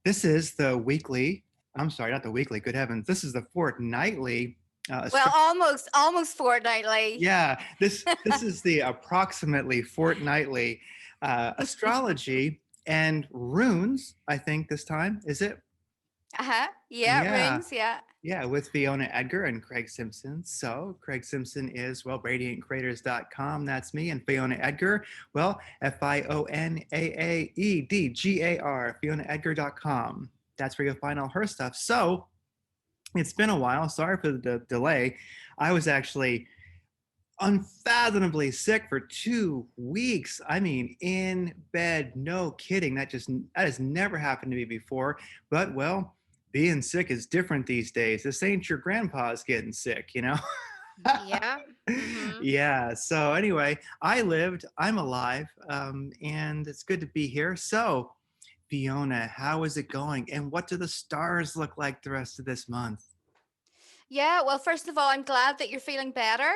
This is the weekly, I'm sorry, not the weekly, good heavens. This is the fortnightly Well, almost fortnightly. yeah, this is the approximately fortnightly astrology and runes, I think this time, is it? Uh-huh. Yeah, Yeah. runes, yeah. Yeah, with Fiona Edgar and Craig Simpson. So Craig Simpson is, well, radiantcreators.com. That's me. And Fiona Edgar, well, FIONAAEDGAR, FionaEdgar.com. That's where you'll find all her stuff. So it's been a while. Sorry for the delay. I was actually unfathomably sick for 2 weeks. I mean, in bed, no kidding. That has never happened to me before. But well, being sick is different these days. This ain't your grandpa's getting sick, you know? Yeah. Mm-hmm. Yeah. So anyway, I lived, I'm alive, and it's good to be here. So, Fiona, how is it going? And what do the stars look like the rest of this month? Yeah, well, first of all, I'm glad that you're feeling better.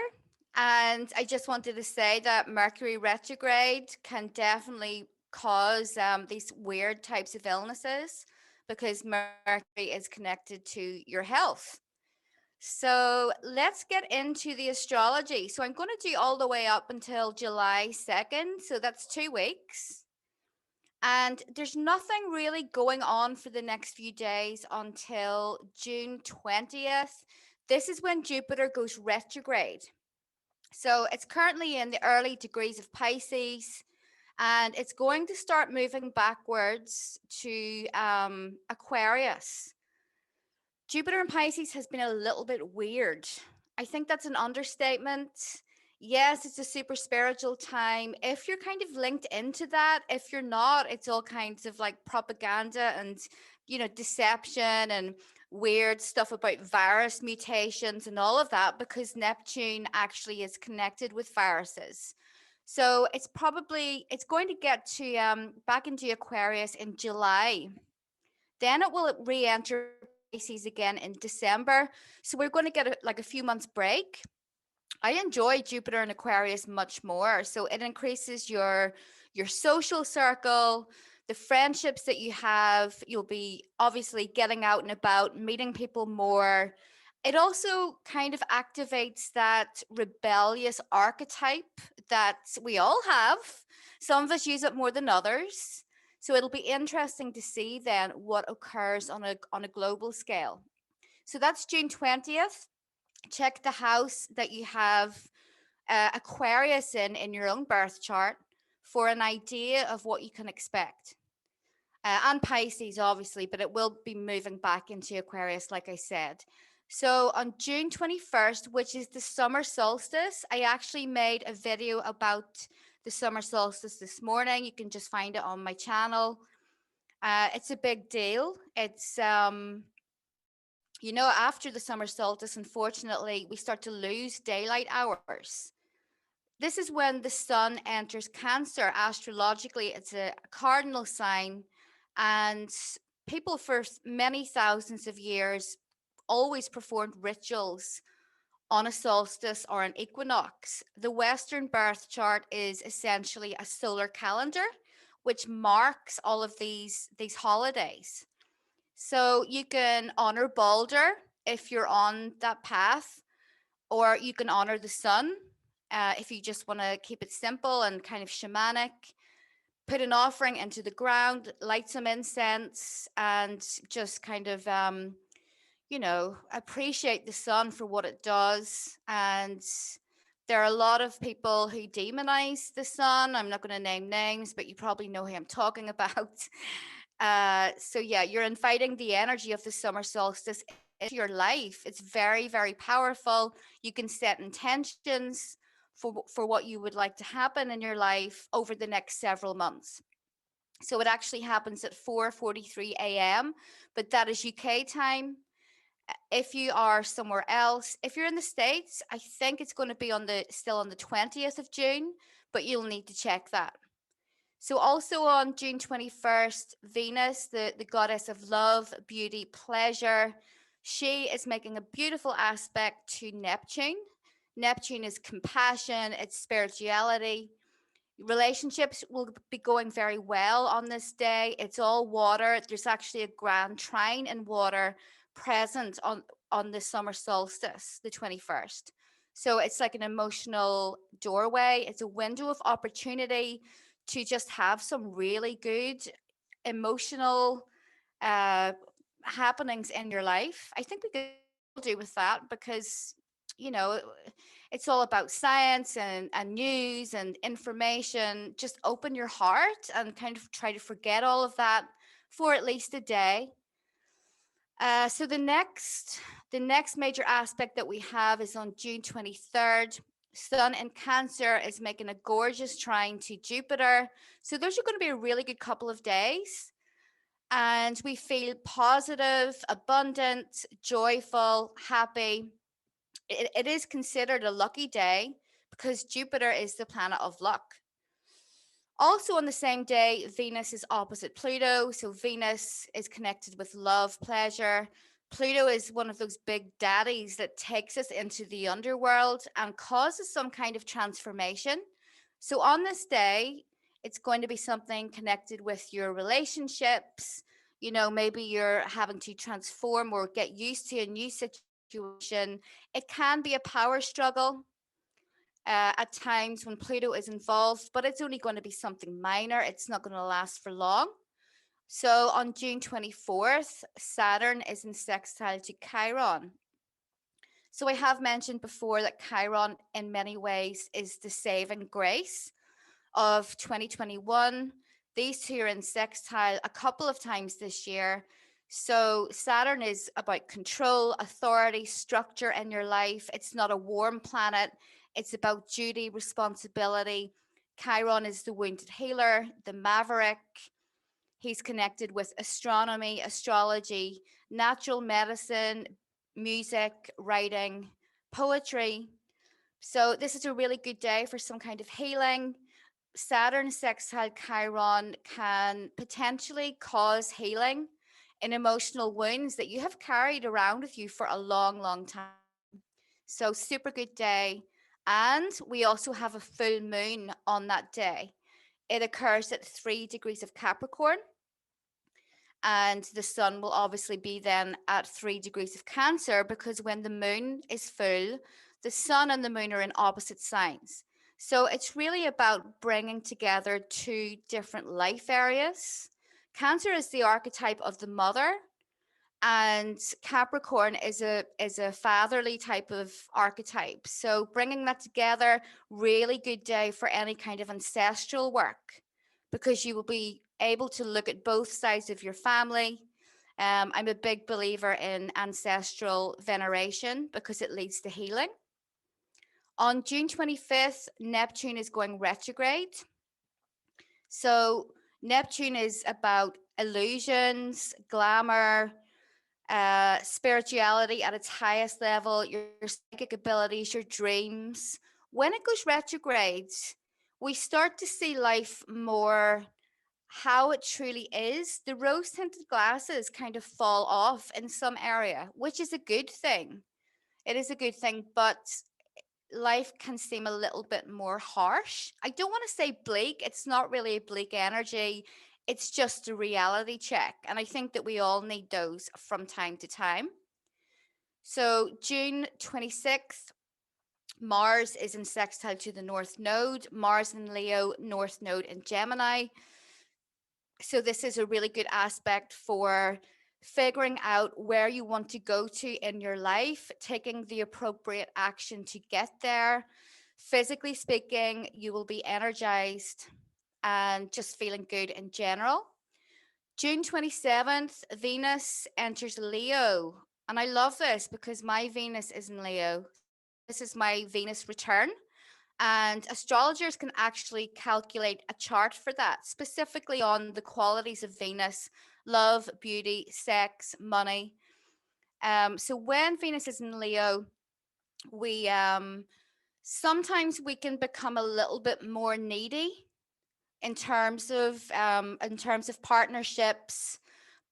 And I just wanted to say that Mercury retrograde can definitely cause these weird types of illnesses because Mercury is connected to your health. So let's get into the astrology. So I'm going to do all the way up until July 2nd. So that's 2 weeks. And there's nothing really going on for the next few days until June 20th. This is when Jupiter goes retrograde. So it's currently in the early degrees of Pisces, and it's going to start moving backwards to Aquarius. Jupiter in Pisces has been a little bit weird. I think that's an understatement. Yes, it's a super spiritual time. If you're kind of linked into that, if you're not, it's all kinds of like propaganda and, deception and weird stuff about virus mutations and all of that because Neptune actually is connected with viruses. So it's going to get to back into Aquarius in July. Then it will re-enter Pisces again in December. So we're going to get a few months break. I enjoy Jupiter and Aquarius much more. So it increases your social circle, the friendships that you have. You'll be obviously getting out and about, meeting people more. It also kind of activates that rebellious archetype that we all have. Some of us use it more than others. So it'll be interesting to see then what occurs on a global scale. So that's June 20th. Check the house that you have Aquarius in your own birth chart for an idea of what you can expect. And Pisces, obviously, but it will be moving back into Aquarius, like I said. So on June 21st, which is the summer solstice, I actually made a video about the summer solstice this morning. You can just find it on my channel. It's a big deal. After the summer solstice, unfortunately, we start to lose daylight hours. This is when the sun enters Cancer. Astrologically, it's a cardinal sign, and people for many thousands of years always performed rituals on a solstice or an equinox. The Western birth chart is essentially a solar calendar, which marks all of these holidays. So you can honor Balder if you're on that path, or you can honor the sun if you just want to keep it simple and kind of shamanic. Put an offering into the ground, light some incense, and just kind of, appreciate the sun for what it does. And there are a lot of people who demonize the sun. I'm not going to name names, but you probably know who I'm talking about. So yeah, you're inviting the energy of the summer solstice into your life. It's very, very powerful. You can set intentions for what you would like to happen in your life over the next several months. So it actually happens at 4:43 a.m., but that is UK time. If you are somewhere else, if you're in the States, I think it's going to be still on the 20th of June, but you'll need to check that. So also on June 21st, Venus, the goddess of love, beauty, pleasure, she is making a beautiful aspect to Neptune. Neptune is compassion, it's spirituality. Relationships will be going very well on this day. It's all water. There's actually a grand trine in water present on the summer solstice, the 21st. So it's like an emotional doorway. It's a window of opportunity to just have some really good emotional uh, happenings in your life. I think we could all do with that because, you know, it's all about science and news and information. Just open your heart and kind of try to forget all of that for at least a day. So the next major aspect that we have is on June 23rd. Sun in Cancer is making a gorgeous trine to Jupiter. So those are going to be a really good couple of days. And we feel positive, abundant, joyful, happy. It is considered a lucky day because Jupiter is the planet of luck. Also, on the same day, Venus is opposite Pluto. So, Venus is connected with love, pleasure. Pluto is one of those big daddies that takes us into the underworld and causes some kind of transformation. So, on this day, it's going to be something connected with your relationships. You know, maybe you're having to transform or get used to a new situation. It can be a power struggle at times when Pluto is involved, but it's only going to be something minor. It's not going to last for long. So on June 24th, Saturn is in sextile to Chiron. So I have mentioned before that Chiron, in many ways, is the saving grace of 2021. These two are in sextile a couple of times this year. So Saturn is about control, authority, structure in your life. It's not a warm planet. It's about duty, responsibility. Chiron is the wounded healer, the maverick. He's connected with astronomy, astrology, natural medicine, music, writing, poetry. So this is a really good day for some kind of healing. Saturn sextile Chiron can potentially cause healing in emotional wounds that you have carried around with you for a long, long time. So, super good day. And we also have a full moon on that day. It occurs at 3 degrees of Capricorn, and the sun will obviously be then at 3 degrees of Cancer because when the moon is full, the sun and the moon are in opposite signs. So it's really about bringing together two different life areas. Cancer is the archetype of the mother, and Capricorn is a fatherly type of archetype. So bringing that together, really good day for any kind of ancestral work because you will be able to look at both sides of your family. I'm a big believer in ancestral veneration because it leads to healing. On June 25th, Neptune is going retrograde. So Neptune is about illusions, glamour, spirituality at its highest level, your psychic abilities, your dreams. When it goes retrograde, we start to see life more how it truly is. The rose tinted glasses kind of fall off in some area, which is a good thing. It is a good thing, but life can seem a little bit more harsh. I don't want to say bleak. It's not really a bleak energy. It's just a reality check. And I think that we all need those from time to time. So, June 26th, Mars is in sextile to the North Node, Mars in Leo, North Node in Gemini. So, this is a really good aspect for figuring out where you want to go to in your life, taking the appropriate action to get there. Physically speaking, you will be energized and just feeling good in general. June 27th, Venus enters Leo. And I love this because my Venus is in Leo. So this is my Venus return. And astrologers can actually calculate a chart for that, specifically on the qualities of Venus: love, beauty, sex, money. So when Venus is in Leo, we sometimes we can become a little bit more needy in terms of partnerships,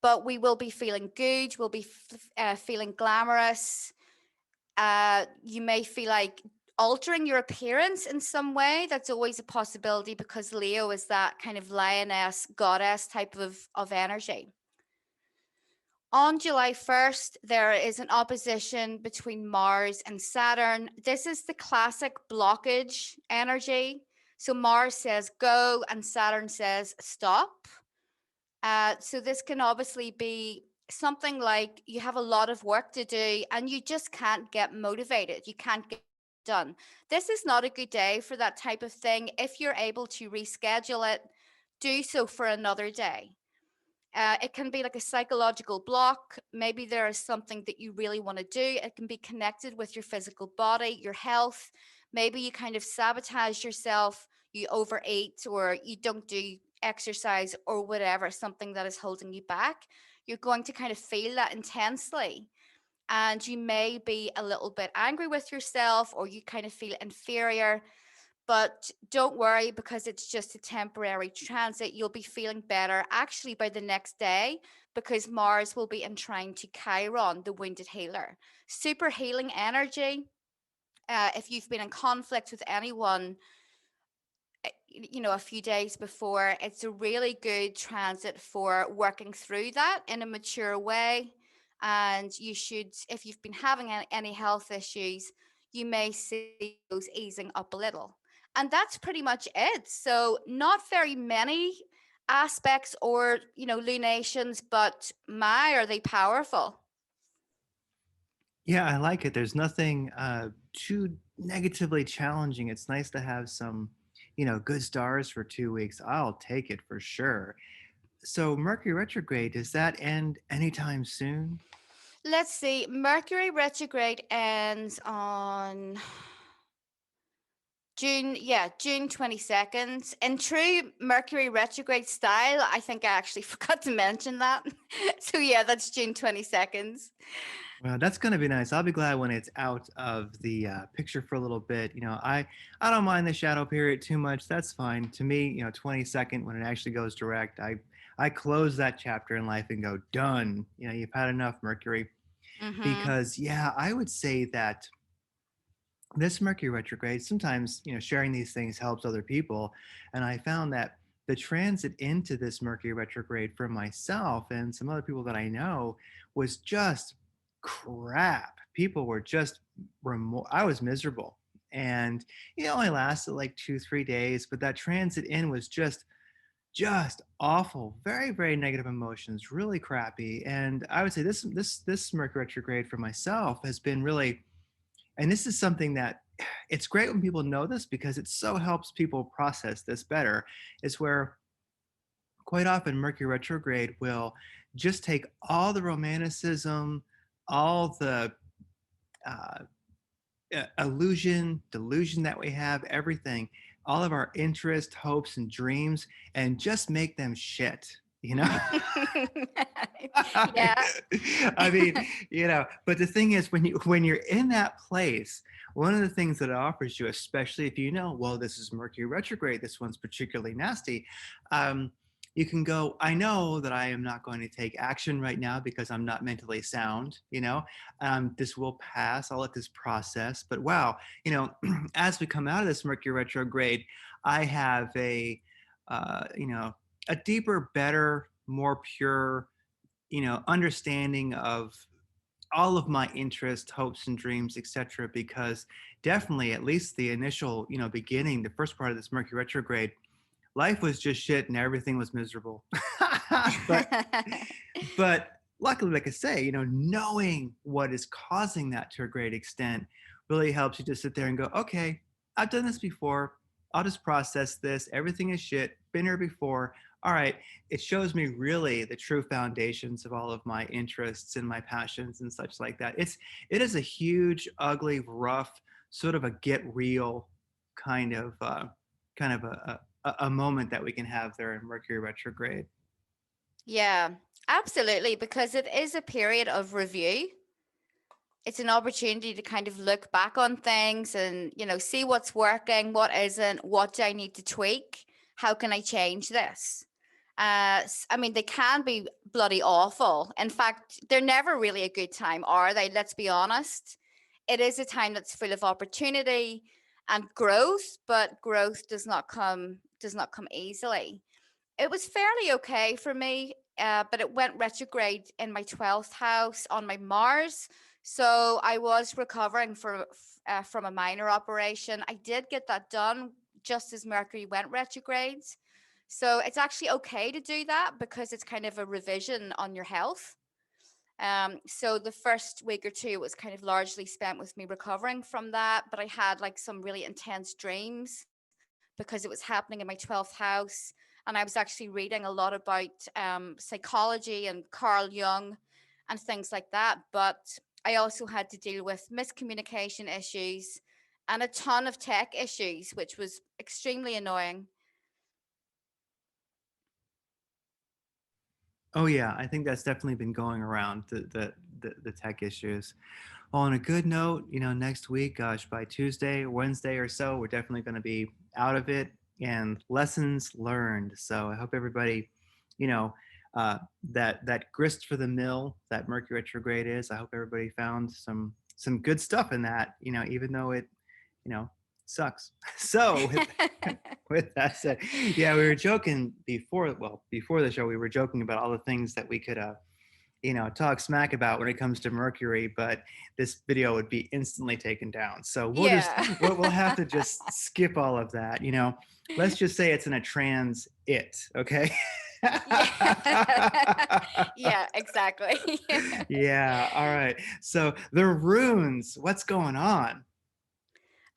but we will be feeling good. We'll be feeling glamorous. You may feel like altering your appearance in some way. That's always a possibility because Leo is that kind of lioness, goddess type of energy. On July 1st, there is an opposition between Mars and Saturn. This is the classic blockage energy. So Mars says go and Saturn says stop. So this can obviously be something like you have a lot of work to do and you just can't get motivated. You can't get it done. This is not a good day for that type of thing. If you're able to reschedule it, do so for another day. It can be like a psychological block. Maybe there is something that you really want to do. It can be connected with your physical body, your health. Maybe you kind of sabotage yourself, you overeat, or you don't do exercise or whatever, something that is holding you back. You're going to kind of feel that intensely. And you may be a little bit angry with yourself, or you kind of feel inferior. But don't worry because it's just a temporary transit. You'll be feeling better actually by the next day because Mars will be in trine to Chiron, the wounded healer. Super healing energy. If you've been in conflict with anyone, a few days before, it's a really good transit for working through that in a mature way. And you should, if you've been having any health issues, you may see those easing up a little. And that's pretty much it. So not very many aspects or, lunations, but my, are they powerful? Yeah, I like it. There's nothing too negatively challenging. It's nice to have some, good stars for 2 weeks. I'll take it for sure. So Mercury retrograde, does that end anytime soon? Let's see. Mercury retrograde ends on June 22nd. In true Mercury retrograde style, I think I actually forgot to mention that. So yeah, that's June 22nd. Well, that's going to be nice. I'll be glad when it's out of the picture for a little bit. I don't mind the shadow period too much. That's fine. To me, 22nd when it actually goes direct, I close that chapter in life and go done. You've had enough Mercury Mm-hmm. because yeah, I would say that this Mercury retrograde, sometimes, sharing these things helps other people. And I found that the transit into this Mercury retrograde for myself and some other people that I know was just crap. People were just, I was miserable. And it only lasted like 2, 3 days, but that transit in was just awful, very, very negative emotions, really crappy. And I would say this Mercury retrograde for myself has been really, and this is something that it's great when people know this because it so helps people process this better, is where quite often Mercury retrograde will just take all the romanticism, all the uh, illusion, delusion that we have, everything, all of our interests, hopes, and dreams, and just make them shit, you know? Yeah. I mean, but the thing is when you're in that place, one of the things that it offers you, especially if well, this is Mercury retrograde, this one's particularly nasty, you can go, I know that I am not going to take action right now because I'm not mentally sound, this will pass. I'll let this process. But wow, as we come out of this Mercury retrograde, I have a deeper, better, more pure, understanding of all of my interests, hopes, and dreams, etc. Because definitely, at least the initial, beginning, the first part of this Mercury retrograde, life was just shit and everything was miserable. but but luckily, like I say, knowing what is causing that to a great extent really helps you to sit there and go, okay, I've done this before. I'll just process this. Everything is shit. Been here before. All right. It shows me really the true foundations of all of my interests and my passions and such like that. It is a huge, ugly, rough, sort of a get real kind of a moment that we can have there in Mercury retrograde. Yeah, absolutely. Because it is a period of review. It's an opportunity to kind of look back on things and, see what's working, what isn't, what do I need to tweak? How can I change this? I mean, they can be bloody awful. In fact, they're never really a good time, are they? Let's be honest. it is a time that's full of opportunity and growth, but growth does not come easily. It was fairly okay for me, but it went retrograde in my 12th house on my Mars. So I was recovering from a minor operation. I did get that done just as Mercury went retrograde. So it's actually okay to do that because it's kind of a revision on your health. So the first week or two was kind of largely spent with me recovering from that, but I had like some really intense dreams because it was happening in my 12th house. And I was actually reading a lot about psychology and Carl Jung and things like that. But I also had to deal with miscommunication issues and a ton of tech issues, which was extremely annoying. Oh yeah, I think that's definitely been going around the tech issues. Well, on a good note, next week, gosh, by Tuesday, Wednesday or so, we're definitely going to be out of it and lessons learned. So I hope everybody, you know, uh, that grist for the mill that Mercury retrograde is. I hope everybody found some good stuff in that. Even though it, you know, sucks. So with that said, yeah, we were joking before. Well, before the show, we were joking about all the things that we could talk smack about when it comes to Mercury, but this video would be instantly taken down. So Yeah. we'll have to just skip all of that. Let's just say it's in a trans it, okay? Yeah. Yeah, exactly. Yeah, all right. So the runes, what's going on?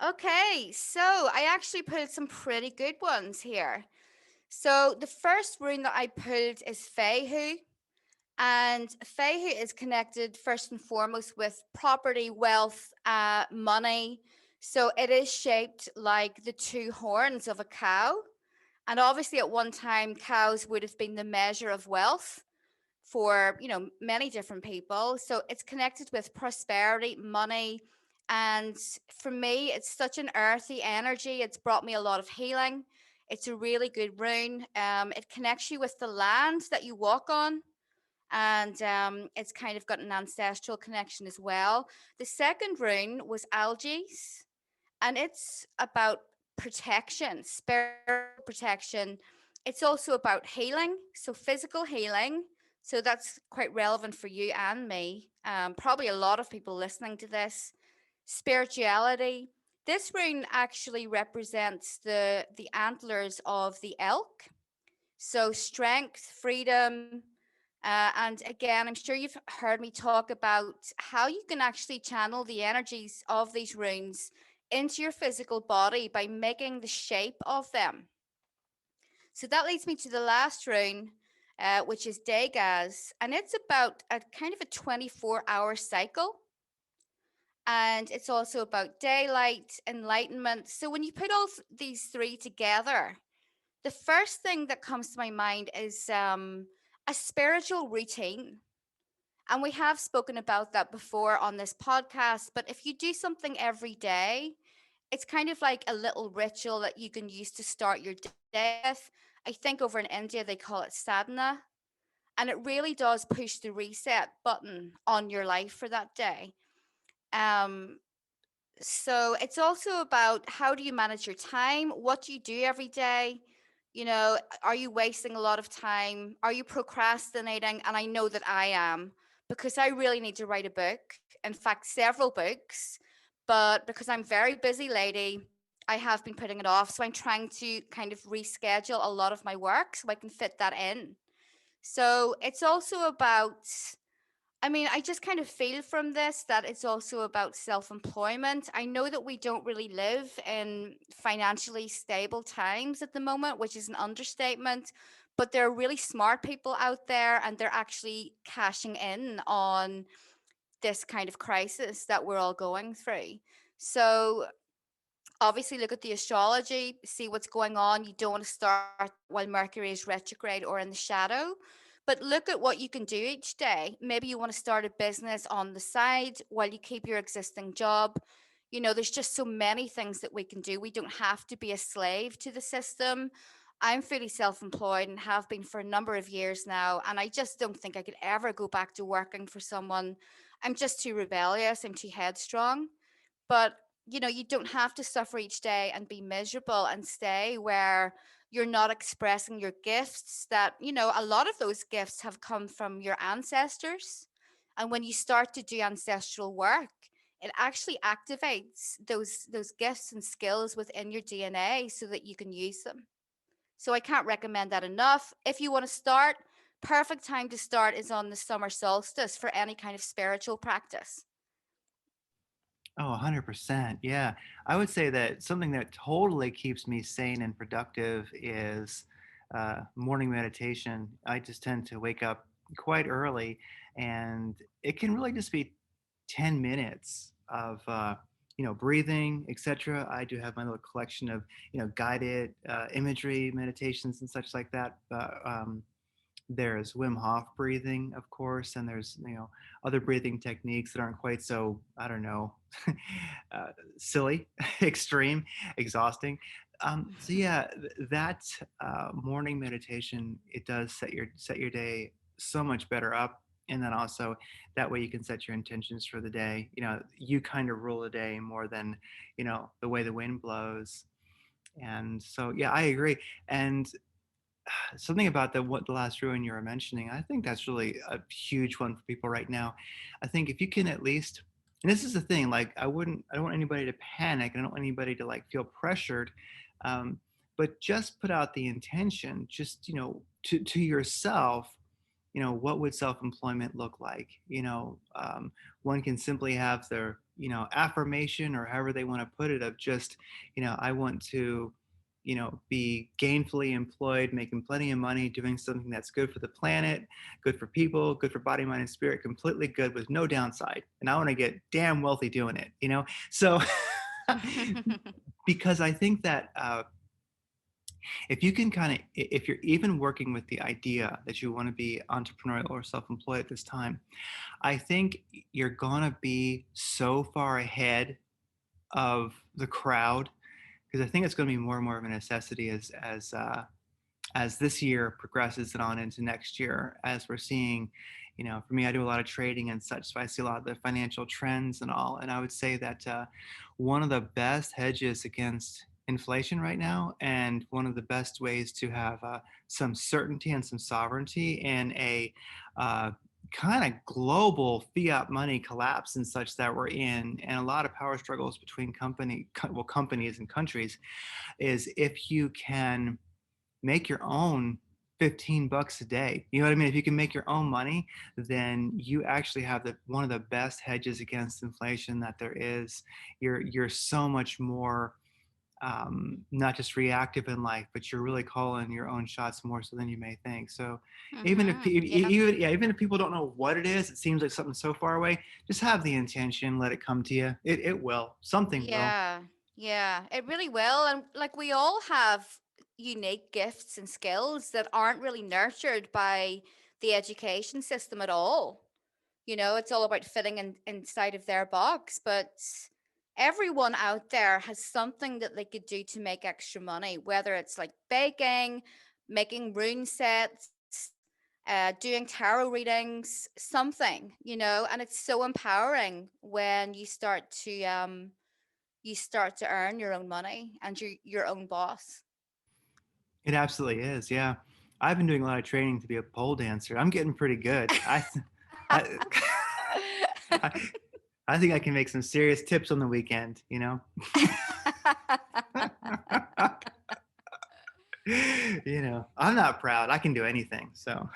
Okay, so I actually pulled some pretty good ones here. So the first rune that I pulled is Fehu, and Fehu is connected first and foremost with property, wealth, money. So it is shaped like the two horns of a cow. And obviously, at one time, cows would have been the measure of wealth for many different people. So it's connected with prosperity, money, and for me it's such an earthy energy. It's brought me a lot of healing. It's a really good rune. It connects you with the land that you walk on, and it's kind of got an ancestral connection as well. The second rune was algaes, and it's about protection, spiritual protection. It's also about healing, so physical healing. So that's quite relevant for you and me. Probably a lot of people listening to this. Spirituality. This rune actually represents the antlers of the elk. So strength, freedom, and again, I'm sure you've heard me talk about how you can actually channel the energies of these runes into your physical body by making the shape of them. So that leads me to the last rune, which is Dagaz, and it's about a kind of a 24-hour cycle. And it's also about daylight, enlightenment. So when you put all these three together, the first thing that comes to my mind is a spiritual routine. And we have spoken about that before on this podcast. But if you do something every day, it's kind of like a little ritual that you can use to start your day with. I think over in India, they call it sadhana. And it really does push the reset button on your life for that day. Um, so it's also about how do you manage your time? What do you do every day? Are you wasting a lot of time? Are you procrastinating? And I know that I am, because I really need to write a book. In fact, several books. But because I'm very busy lady, I have been putting it off. So I'm trying to kind of reschedule a lot of my work so I can fit that in. So it's also about, I mean, I just kind of feel from this that it's also about self employment. I know that we don't really live in financially stable times at the moment, which is an understatement, but there are really smart people out there and they're actually cashing in on this kind of crisis that we're all going through. So obviously look at the astrology, see what's going on. You don't want to start that while Mercury is retrograde or in the shadow. But look at what you can do each day. Maybe you want to start a business on the side while you keep your existing job. There's just so many things that we can do. We don't have to be a slave to the system. I'm fully self employed and have been for a number of years now. And I just don't think I could ever go back to working for someone. I'm just too rebellious. I'm too headstrong. but you don't have to suffer each day and be miserable and stay where you're not expressing your gifts, that a lot of those gifts have come from your ancestors. And when you start to do ancestral work, it actually activates those gifts and skills within your DNA so that you can use them. So I can't recommend that enough. If you want to start, perfect time to start is on the summer solstice for any kind of spiritual practice. Oh, 100%. Yeah. I would say that something that totally keeps me sane and productive is morning meditation. I just tend to wake up quite early, and it can really just be 10 minutes of, breathing, etc. I do have my little collection of, guided imagery meditations and such like that. There's Wim Hof breathing, of course, and there's other breathing techniques that aren't quite so, I don't know, uh, silly, extreme, exhausting. So yeah, that morning meditation, it does set your day so much better up, and then also that way you can set your intentions for the day. You kind of rule the day more than the way the wind blows. And so yeah, I agree. And something about the last ruin you were mentioning, I think that's really a huge one for people right now. I think if you can at least, and this is the thing, like I don't want anybody to panic, I don't want anybody to like feel pressured, um, but just put out the intention, just to yourself, what would self-employment look like. One can simply have their affirmation, or however they want to put it, of just I want to be gainfully employed, making plenty of money, doing something that's good for the planet, good for people, good for body, mind, and spirit, completely good with no downside. And I want to get damn wealthy doing it. So because I think that if you can kind of, if you're even working with the idea that you want to be entrepreneurial or self-employed at this time, I think you're gonna be so far ahead of the crowd, because I think it's going to be more and more of a necessity as this year progresses and on into next year, as we're seeing. For me, I do a lot of trading and such, so I see a lot of the financial trends and all. And I would say that one of the best hedges against inflation right now, and one of the best ways to have some certainty and some sovereignty in a kind of global fiat money collapse and such that we're in, and a lot of power struggles between companies and countries, is if you can make your own $15 a day. You know what I mean? If you can make your own money, then you actually have one of the best hedges against inflation that there is. You're so much more not just reactive in life, but you're really calling your own shots more so than you may think. So Yeah. even if people don't know what it is, it seems like something so far away. Just have the intention, let it come to you. It will. Something will. Yeah, yeah, it really will. And like we all have unique gifts and skills that aren't really nurtured by the education system at all. It's all about fitting inside of their box, but everyone out there has something that they could do to make extra money, whether it's like baking, making rune sets, doing tarot readings, something, and it's so empowering when you start to earn your own money and you're your own boss. It absolutely is. Yeah. I've been doing a lot of training to be a pole dancer. I'm getting pretty good. I, I, I think I can make some serious tips on the weekend. I'm not proud. I can do anything. So,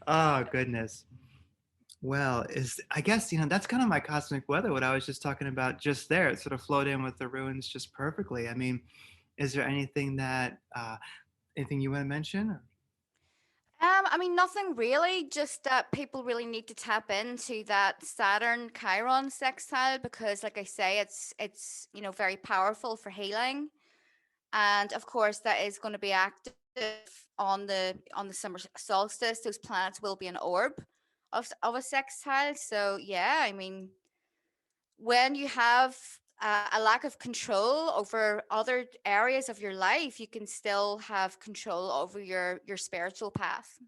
oh, goodness. Well, I guess, that's kind of my cosmic weather, what I was just talking about just there. It sort of flowed in with the ruins just perfectly. I mean, is there anything you want to mention? I mean, nothing really, just that people really need to tap into that Saturn Chiron sextile because, like I say, it's very powerful for healing, and of course, that is going to be active on the summer solstice. Those planets will be an orb of a sextile. So yeah, I mean, when you have a lack of control over other areas of your life, you can still have control over your spiritual path.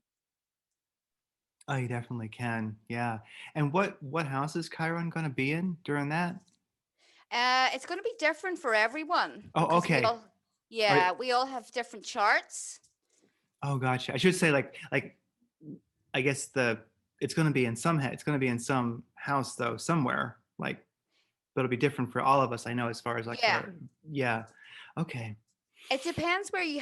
Oh, you definitely can. Yeah. And what house is Chiron going to be in during that? It's going to be different for everyone Oh, because okay. Are, we all have different charts. oh, gotcha. I should say like I guess it's going to be in it's going to be in some house though somewhere. Like, but it'll be different for all of us. I know as far as like Yeah. our yeah. Okay. It depends where you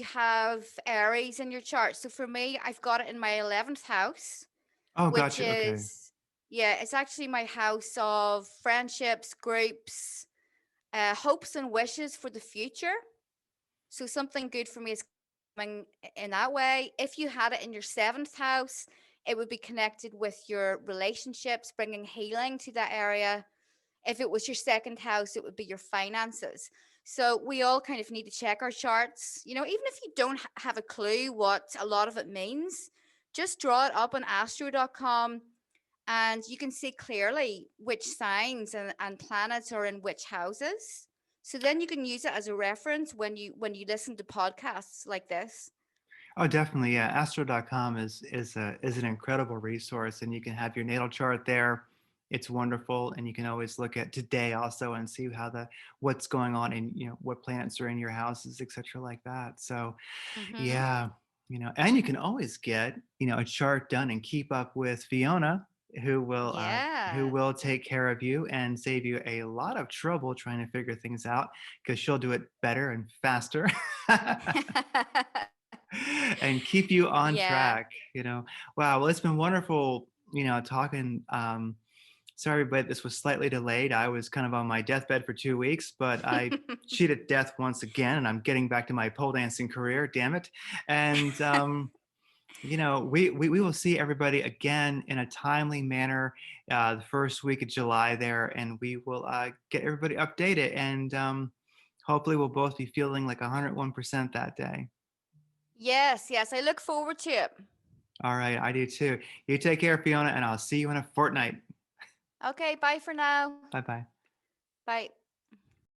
have Aries in your chart. So for me, I've got it in my 11th house, Oh, which gotcha. Okay. is yeah, it's actually my house of friendships, groups, hopes and wishes for the future. So something good for me is coming in that way. If you had it in your 7th house, it would be connected with your relationships, bringing healing to that area. If it was your 2nd house, it would be your finances. So we all kind of need to check our charts. You know, even if you don't have a clue what a lot of it means, just draw it up on astro.com and you can see clearly which signs and planets are in which houses. So then you can use it as a reference when you listen to podcasts like this. Oh, definitely. Yeah. Astro.com is an incredible resource, and you can have your natal chart there. It's wonderful, and you can always look at today also and see how the what's going on in what planets are in your houses, etc., like that. So, Mhm. yeah, and you can always get a chart done and keep up with Fiona, who Yeah. will take care of you and save you a lot of trouble trying to figure things out because she'll do it better and faster. And keep you on Yeah. track. Wow. Well, it's been wonderful, talking. Sorry, but this was slightly delayed. I was kind of on my deathbed for 2 weeks, but I cheated death once again, and I'm getting back to my pole dancing career. Damn it! And we will see everybody again in a timely manner the first week of July there, and we will get everybody updated, and hopefully we'll both be feeling like 101% that day. Yes, yes, I look forward to it. All right, I do too. You take care, Fiona, and I'll see you in a fortnight. Okay, bye for now. Bye bye. Bye.